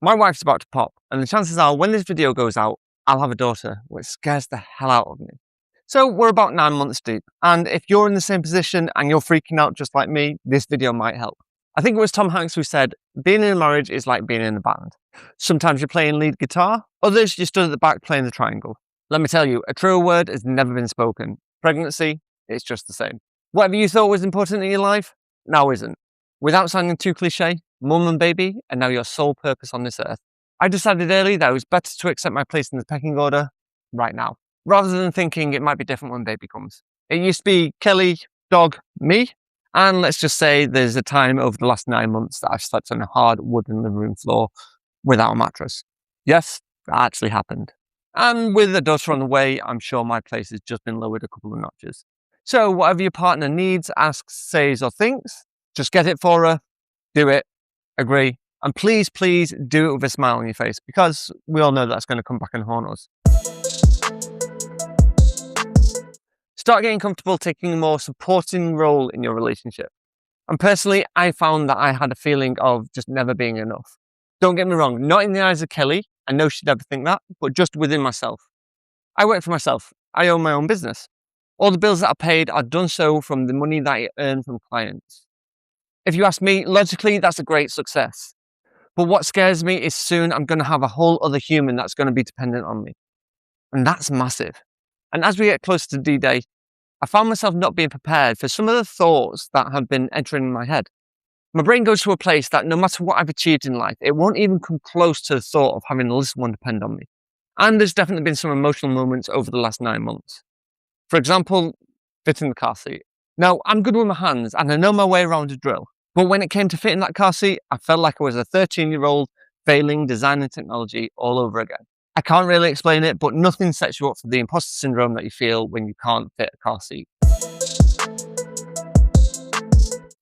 My wife's about to pop, and the chances are when this video goes out, I'll have a daughter, which scares the hell out of me. So we're about 9 months deep, and if you're in the same position and you're freaking out just like me, this video might help. I think it was Tom Hanks who said, being in a marriage is like being in a band. Sometimes you're playing lead guitar, others you stood at the back playing the triangle. Let me tell you, a truer word has never been spoken. Pregnancy, it's just the same. Whatever you thought was important in your life, now isn't. Without sounding too cliche, mum and baby are now your sole purpose on this earth. I decided early that it was better to accept my place in the pecking order right now, rather than thinking it might be different when baby comes. It used to be Kelly, dog, me, and let's just say there's a time over the last 9 months that I've slept on a hard wooden living room floor without a mattress. Yes, that actually happened. And with a daughter on the way, I'm sure my place has just been lowered a couple of notches. So whatever your partner needs, asks, says or thinks, just get it for her, do it, agree, and please, please do it with a smile on your face, because we all know that's going to come back and haunt us. Start getting comfortable taking a more supporting role in your relationship. And personally, I found that I had a feeling of just never being enough. Don't get me wrong, not in the eyes of Kelly, I know she'd never think that, but just within myself. I work for myself, I own my own business. All the bills that I paid are done so from the money that I earn from clients. If you ask me, logically, that's a great success. But what scares me is soon I'm going to have a whole other human that's going to be dependent on me. And that's massive. And as we get closer to D-Day, I found myself not being prepared for some of the thoughts that have been entering my head. My brain goes to a place that no matter what I've achieved in life, it won't even come close to the thought of having a little one depend on me. And there's definitely been some emotional moments over the last 9 months. For example, fitting the car seat. Now, I'm good with my hands and I know my way around a drill. But when it came to fitting that car seat, I felt like I was a 13-year-old failing design and technology all over again. I can't really explain it, but nothing sets you up for the imposter syndrome that you feel when you can't fit a car seat.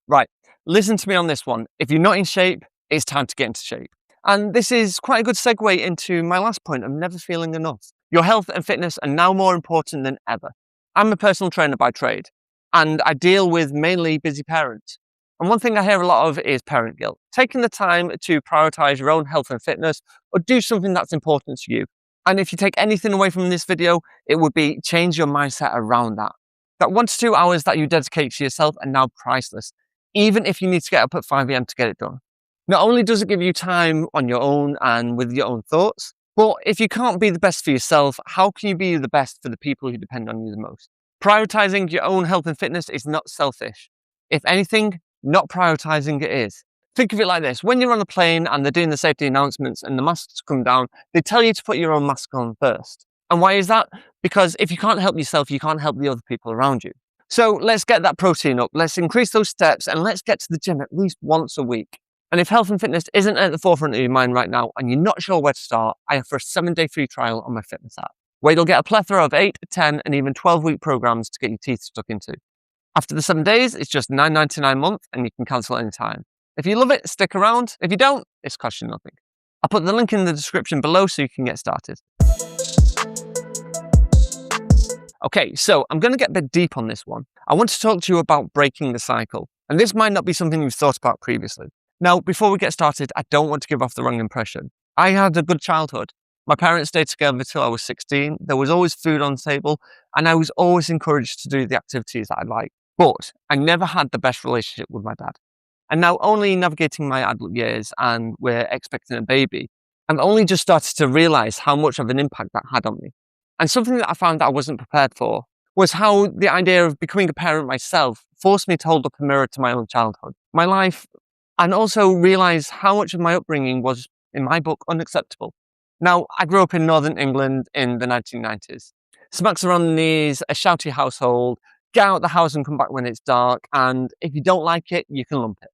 Right, listen to me on this one. If you're not in shape, it's time to get into shape. And this is quite a good segue into my last point of never feeling enough. Your health and fitness are now more important than ever. I'm a personal trainer by trade, and I deal with mainly busy parents. And one thing I hear a lot of is parent guilt. Taking the time to prioritize your own health and fitness or do something that's important to you. And if you take anything away from this video, it would be change your mindset around that. That 1 to 2 hours that you dedicate to yourself are now priceless, even if you need to get up at 5 a.m. to get it done. Not only does it give you time on your own and with your own thoughts, but if you can't be the best for yourself, how can you be the best for the people who depend on you the most? Prioritizing your own health and fitness is not selfish. If anything, not prioritizing it is. Think of it like this. When you're on a plane and they're doing the safety announcements and the masks come down, they tell you to put your own mask on first. And why is that? Because if you can't help yourself, you can't help the other people around you. So let's get that protein up. Let's increase those steps and let's get to the gym at least once a week. And if health and fitness isn't at the forefront of your mind right now and you're not sure where to start, I offer a 7-day free trial on my fitness app, where you'll get a plethora of 8, 10, and even 12-week programs to get your teeth stuck into. After the 7 days, it's just $9.99 a month and you can cancel anytime. If you love it, stick around. If you don't, it's cost you nothing. I'll put the link in the description below so you can get started. Okay, so I'm going to get a bit deep on this one. I want to talk to you about breaking the cycle. And this might not be something you've thought about previously. Now, before we get started, I don't want to give off the wrong impression. I had a good childhood. My parents stayed together until I was 16. There was always food on the table, and I was always encouraged to do the activities that I liked. But I never had the best relationship with my dad. And now only navigating my adult years and we're expecting a baby, I've only just started to realize how much of an impact that had on me. And something that I found that I wasn't prepared for was how the idea of becoming a parent myself forced me to hold up a mirror to my own childhood, my life, and also realize how much of my upbringing was, in my book, unacceptable. Now, I grew up in Northern England in the 1990s. Smacks around the knees, a shouty household, get out the house and come back when it's dark, and if you don't like it, you can lump it.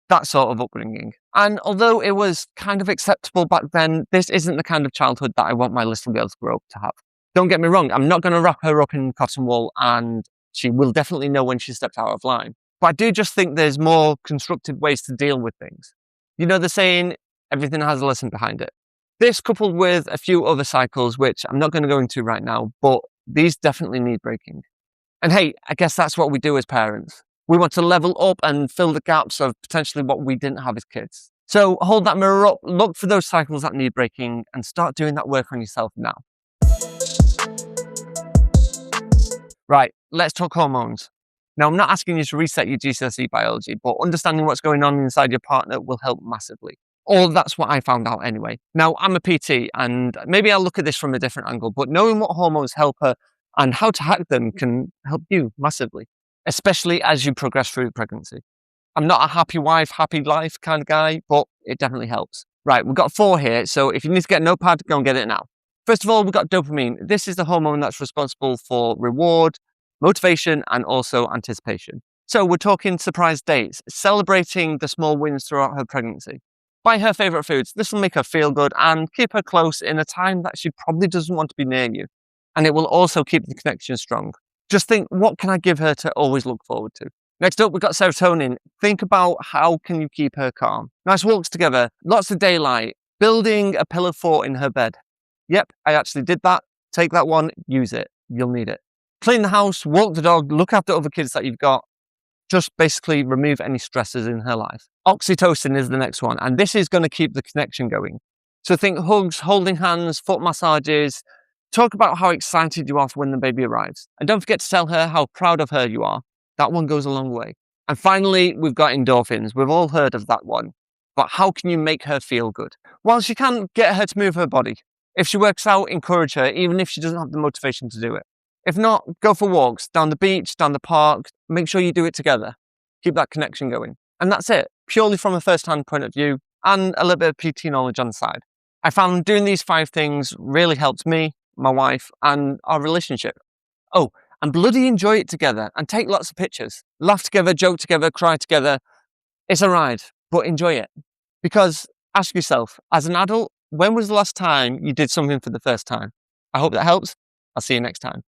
That sort of upbringing. And although it was kind of acceptable back then, this isn't the kind of childhood that I want my little girl to grow up to have. Don't get me wrong, I'm not going to wrap her up in cotton wool and she will definitely know when she steps out of line. But I do just think there's more constructive ways to deal with things. You know the saying, everything has a lesson behind it. This coupled with a few other cycles, which I'm not going to go into right now, but these definitely need breaking. And hey, I guess that's what we do as parents. We want to level up and fill the gaps of potentially what we didn't have as kids. So hold that mirror up, look for those cycles that need breaking, and start doing that work on yourself now. Right, let's talk hormones. Now, I'm not asking you to reset your GCSE biology, but understanding what's going on inside your partner will help massively. Or that's what I found out anyway. Now, I'm a PT, and maybe I'll look at this from a different angle, but knowing what hormones help her and how to hack them can help you massively, especially as you progress through pregnancy. I'm not a happy wife, happy life kind of guy, but it definitely helps. Right, we've got 4 here, so if you need to get a notepad, go and get it now. First of all, we've got dopamine. This is the hormone that's responsible for reward, motivation, and also anticipation. So we're talking surprise dates, celebrating the small wins throughout her pregnancy. Buy her favourite foods. This will make her feel good and keep her close in a time that she probably doesn't want to be near you. And it will also keep the connection strong. Just think, what can I give her to always look forward to? Next up, we've got serotonin. Think about how can you keep her calm. Nice walks together, lots of daylight, building a pillow fort in her bed. Yep, I actually did that. Take that one, use it. You'll need it. Clean the house, walk the dog, look after other kids that you've got. Just basically remove any stresses in her life. Oxytocin is the next one, and this is going to keep the connection going. So think hugs, holding hands, foot massages. Talk about how excited you are for when the baby arrives. And don't forget to tell her how proud of her you are. That one goes a long way. And finally, we've got endorphins. We've all heard of that one. But how can you make her feel good? Well, you can get her to move her body. If she works out, encourage her, even if she doesn't have the motivation to do it. If not, go for walks, down the beach, down the park. Make sure you do it together. Keep that connection going. And that's it, purely from a first-hand point of view and a little bit of PT knowledge on the side. I found doing these 5 things really helped me, my wife, and our relationship. Oh, and bloody enjoy it together and take lots of pictures. Laugh together, joke together, cry together. It's a ride, but enjoy it. Because ask yourself, as an adult, when was the last time you did something for the first time? I hope that helps. I'll see you next time.